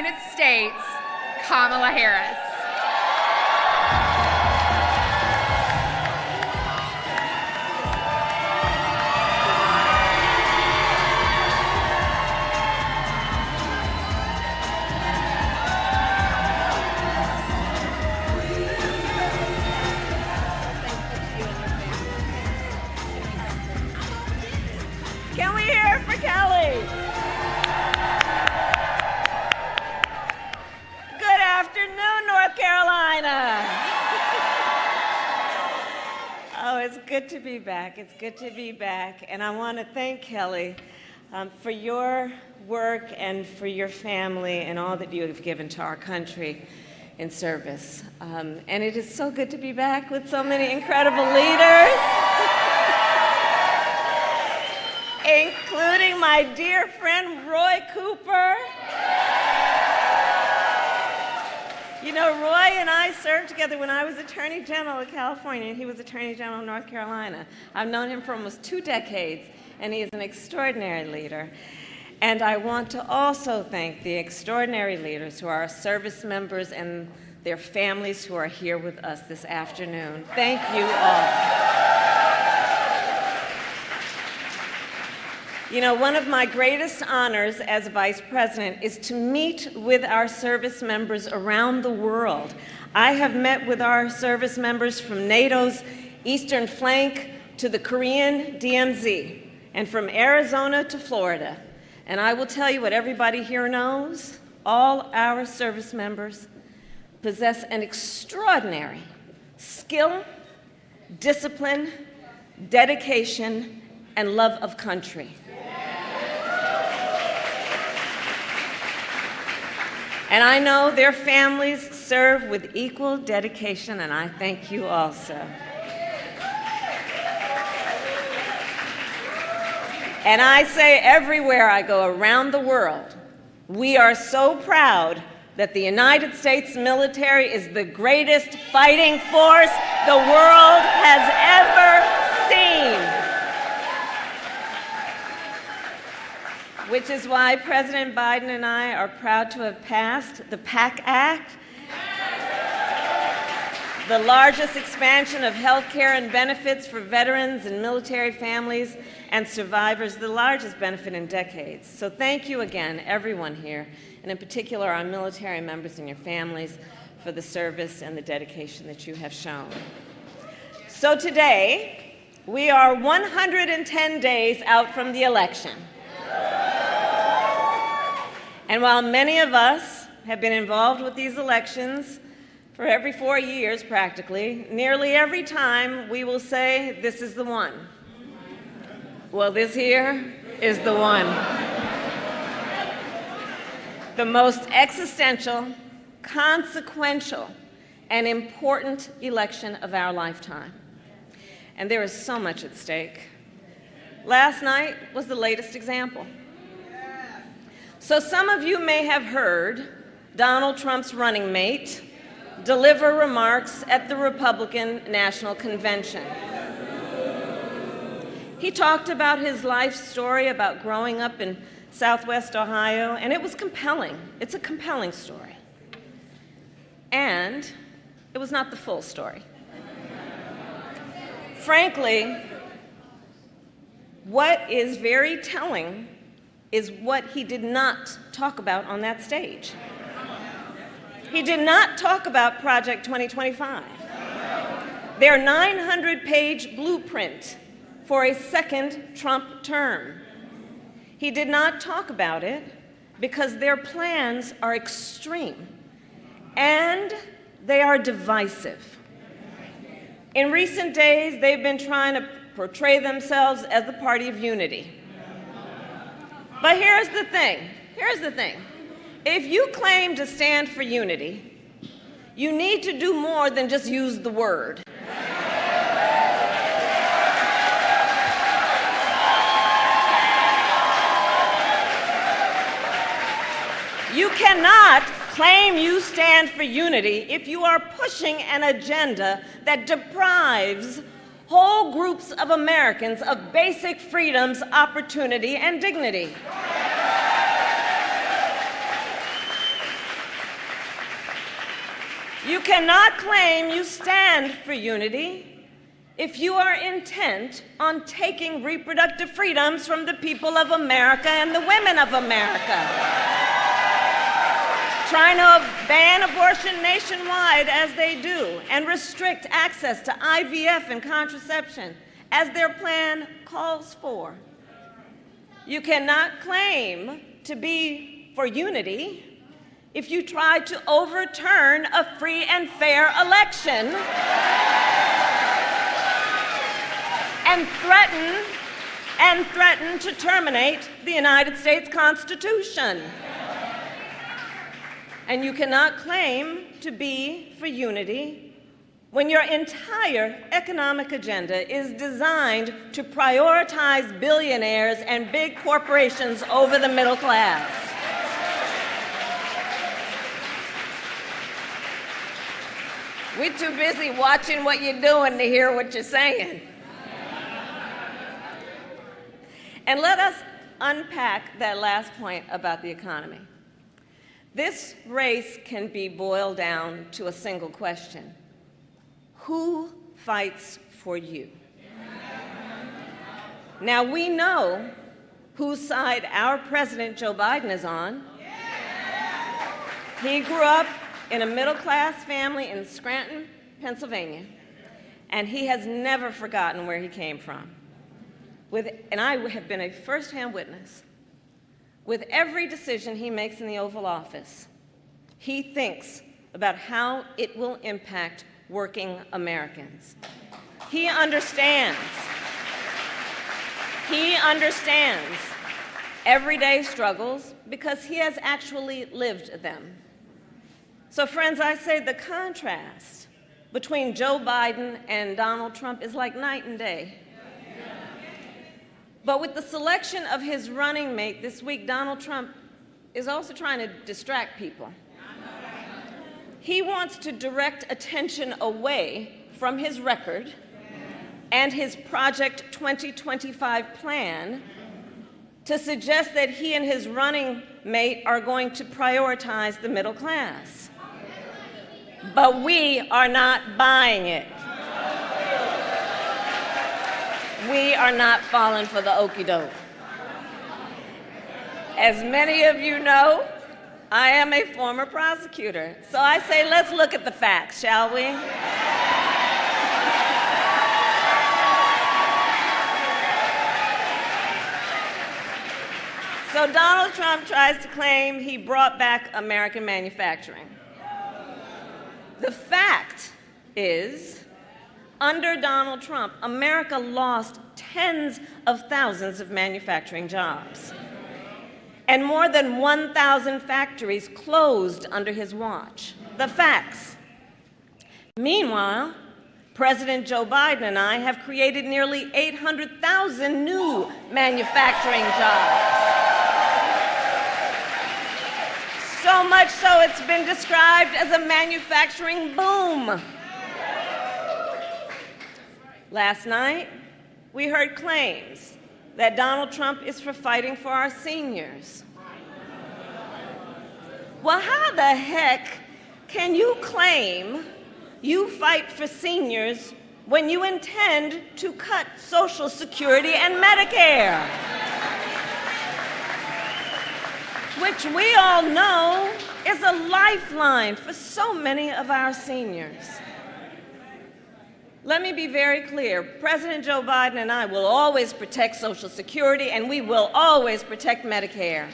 United States, Kamala Harris. Can we hear it for Kelly? Good afternoon, North Carolina. Oh, it's good to be back. It's good to be back. And I want to thank Kelly for your work and for your family and all that you have given to our country in service. And it is so good to be back with so many incredible leaders. Including my dear friend Roy Cooper. You know, Roy and I served together when I was Attorney General of California and he was Attorney General of North Carolina. I've known him for almost 2 decades and he is an extraordinary leader. And I want to also thank the extraordinary leaders who are our service members and their families who are here with us this afternoon. Thank you all. You know, one of my greatest honors as Vice President is to meet with our service members around the world. I have met with our service members from NATO's eastern flank to the Korean DMZ, and from Arizona to Florida. And I will tell you what everybody here knows, all our service members possess an extraordinary skill, discipline, dedication, and love of country. And I know their families serve with equal dedication, and I thank you also. And I say everywhere I go around the world, we are so proud that the United States military is the greatest fighting force the world has ever seen. Which is why President Biden and I are proud to have passed the PAC Act, the largest expansion of health care and benefits for veterans and military families and survivors, the largest benefit in decades. So thank you again, everyone here, and in particular our military members and your families for the service and the dedication that you have shown. So today, we are 110 days out from the election. And while many of us have been involved with these elections for every 4 years practically, nearly every time we will say, this is the one. Well, this here is the one. The most existential, consequential, and important election of our lifetime. And there is so much at stake. Last night was the latest example. So some of you may have heard Donald Trump's running mate deliver remarks at the Republican National Convention. He talked about his life story about growing up in Southwest Ohio, and it was compelling. It's a compelling story. And it was not the full story. Frankly, what is very telling is what he did not talk about on that stage. He did not talk about Project 2025, their 900-page blueprint for a second Trump term. He did not talk about it because their plans are extreme and they are divisive. In recent days, they've been trying to portray themselves as the party of unity. But here's the thing. If you claim to stand for unity, you need to do more than just use the word. You cannot claim you stand for unity if you are pushing an agenda that deprives whole groups of Americans of basic freedoms, opportunity, and dignity. You cannot claim you stand for unity if you are intent on taking reproductive freedoms from the people of America and the women of America. Trying to ban abortion nationwide as they do and restrict access to IVF and contraception as their plan calls for. You cannot claim to be for unity if you try to overturn a free and fair election and threaten to terminate the United States Constitution. And you cannot claim to be for unity when your entire economic agenda is designed to prioritize billionaires and big corporations over the middle class. We're too busy watching what you're doing to hear what you're saying. And let us unpack that last point about the economy. This race can be boiled down to a single question. Who fights for you? Now, we know whose side our President Joe Biden is on. He grew up in a middle-class family in Scranton, Pennsylvania, and he has never forgotten where he came from. And I have been a first-hand witness. With every decision he makes in the Oval Office, he thinks about how it will impact working Americans. He understands everyday struggles because he has actually lived them. So, friends, I say the contrast between Joe Biden and Donald Trump is like night and day. But with the selection of his running mate this week, Donald Trump is also trying to distract people. He wants to direct attention away from his record and his Project 2025 plan to suggest that he and his running mate are going to prioritize the middle class. But we are not buying it. We are not falling for the okie doke. As many of you know, I am a former prosecutor. So I say, let's look at the facts, shall we? So Donald Trump tries to claim he brought back American manufacturing. The fact is, under Donald Trump, America lost tens of thousands of manufacturing jobs. And more than 1,000 factories closed under his watch. The facts. Meanwhile, President Joe Biden and I have created nearly 800,000 new manufacturing jobs. So much so it's been described as a manufacturing boom. Last night, we heard claims that Donald Trump is for fighting for our seniors. Well, how the heck can you claim you fight for seniors when you intend to cut Social Security and Medicare? Which we all know is a lifeline for so many of our seniors. Let me be very clear. President Joe Biden and I will always protect Social Security, and we will always protect Medicare.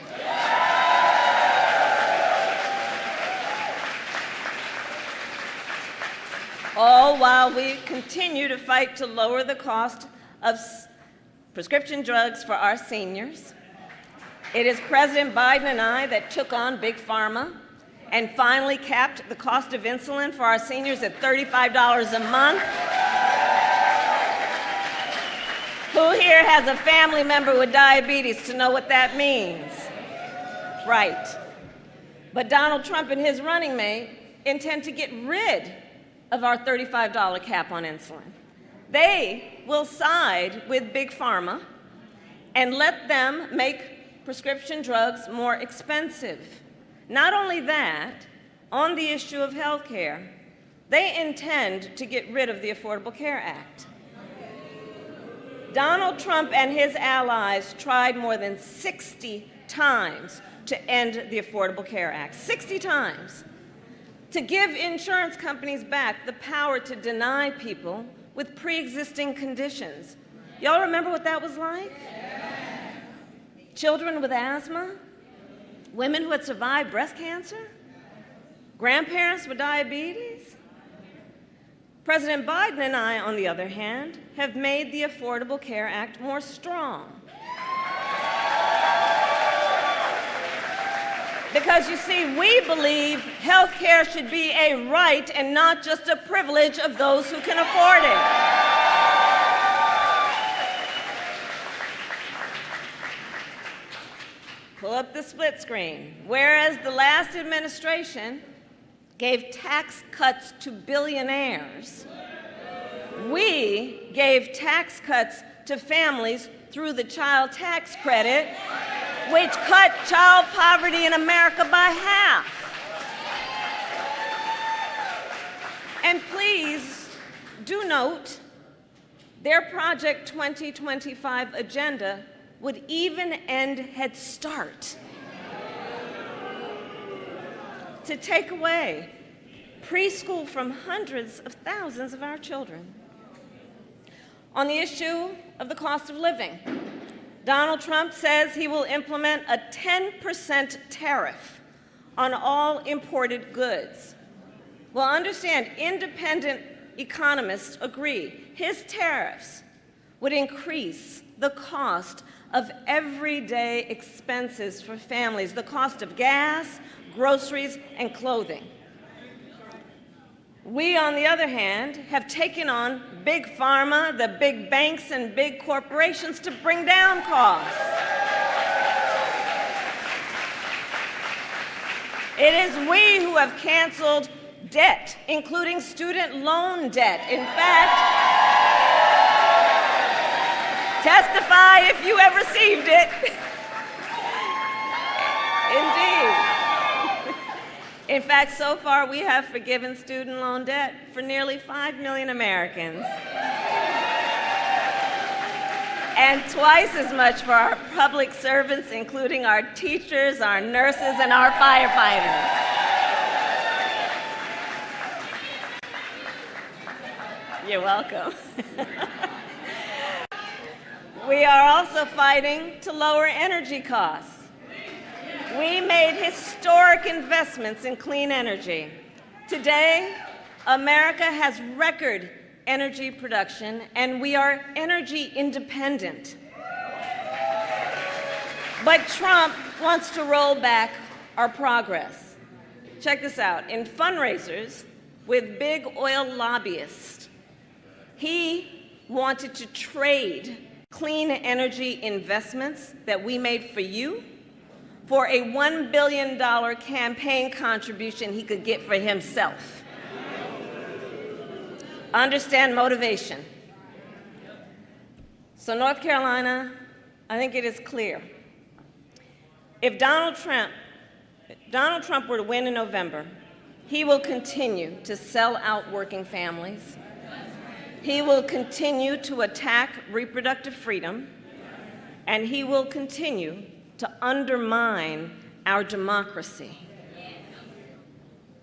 All while we continue to fight to lower the cost of prescription drugs for our seniors. It is President Biden and I that took on Big Pharma and finally capped the cost of insulin for our seniors at $35 a month. Who here has a family member with diabetes to know what that means? Right. But Donald Trump and his running mate intend to get rid of our $35 cap on insulin. They will side with Big Pharma and let them make prescription drugs more expensive. Not only that, on the issue of health care, they intend to get rid of the Affordable Care Act. Donald Trump and his allies tried more than 60 times to end the Affordable Care Act, 60 times, to give insurance companies back the power to deny people with pre-existing conditions. Y'all remember what that was like? Children with asthma, women who had survived breast cancer, grandparents with diabetes. President Biden and I, on the other hand, have made the Affordable Care Act more strong. Because, you see, we believe health care should be a right and not just a privilege of those who can afford it. Pull up the split screen. Whereas the last administration gave tax cuts to billionaires, we gave tax cuts to families through the child tax credit, which cut child poverty in America by half. And please do note, their Project 2025 agenda would even end Head Start, to take away preschool from hundreds of thousands of our children. On the issue of the cost of living, Donald Trump says he will implement a 10% tariff on all imported goods. Well, understand, independent economists agree his tariffs would increase the cost of everyday expenses for families, the cost of gas, groceries, and clothing. We, on the other hand, have taken on big pharma, the big banks, and big corporations to bring down costs. It is we who have canceled debt, including student loan debt. In fact, testify if you have received it. Indeed. In fact, so far we have forgiven student loan debt for nearly 5 million Americans, and twice as much for our public servants, including our teachers, our nurses, and our firefighters. You're welcome. We are also fighting to lower energy costs. We made historic investments in clean energy. Today, America has record energy production, and we are energy independent. But Trump wants to roll back our progress. Check this out. In fundraisers with big oil lobbyists, he wanted to trade clean energy investments that we made for you for a $1 billion campaign contribution he could get for himself. Understand motivation. So North Carolina, I think it is clear. If Donald Trump were to win in November, he will continue to sell out working families. He will continue to attack reproductive freedom, and he will continue to undermine our democracy.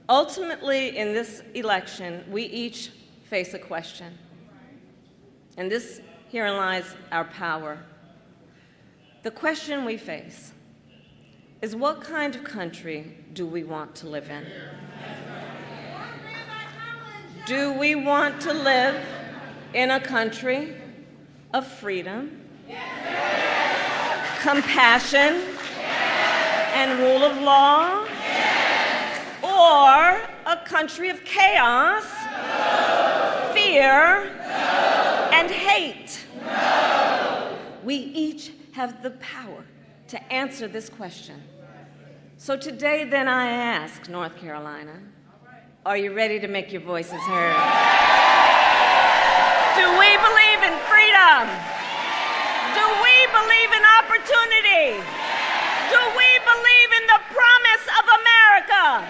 Ultimately, in this election, we each face a question. And herein lies our power. The question we face is, what kind of country do we want to live in? Do we want to live in a country of freedom, compassion, and rule of law? Or a country of chaos, fear, and hate? We each have the power to answer this question. So today, then, I ask North Carolina, are you ready to make your voices heard? Do we believe in freedom? Do we believe in opportunity? Do we believe in the promise of America?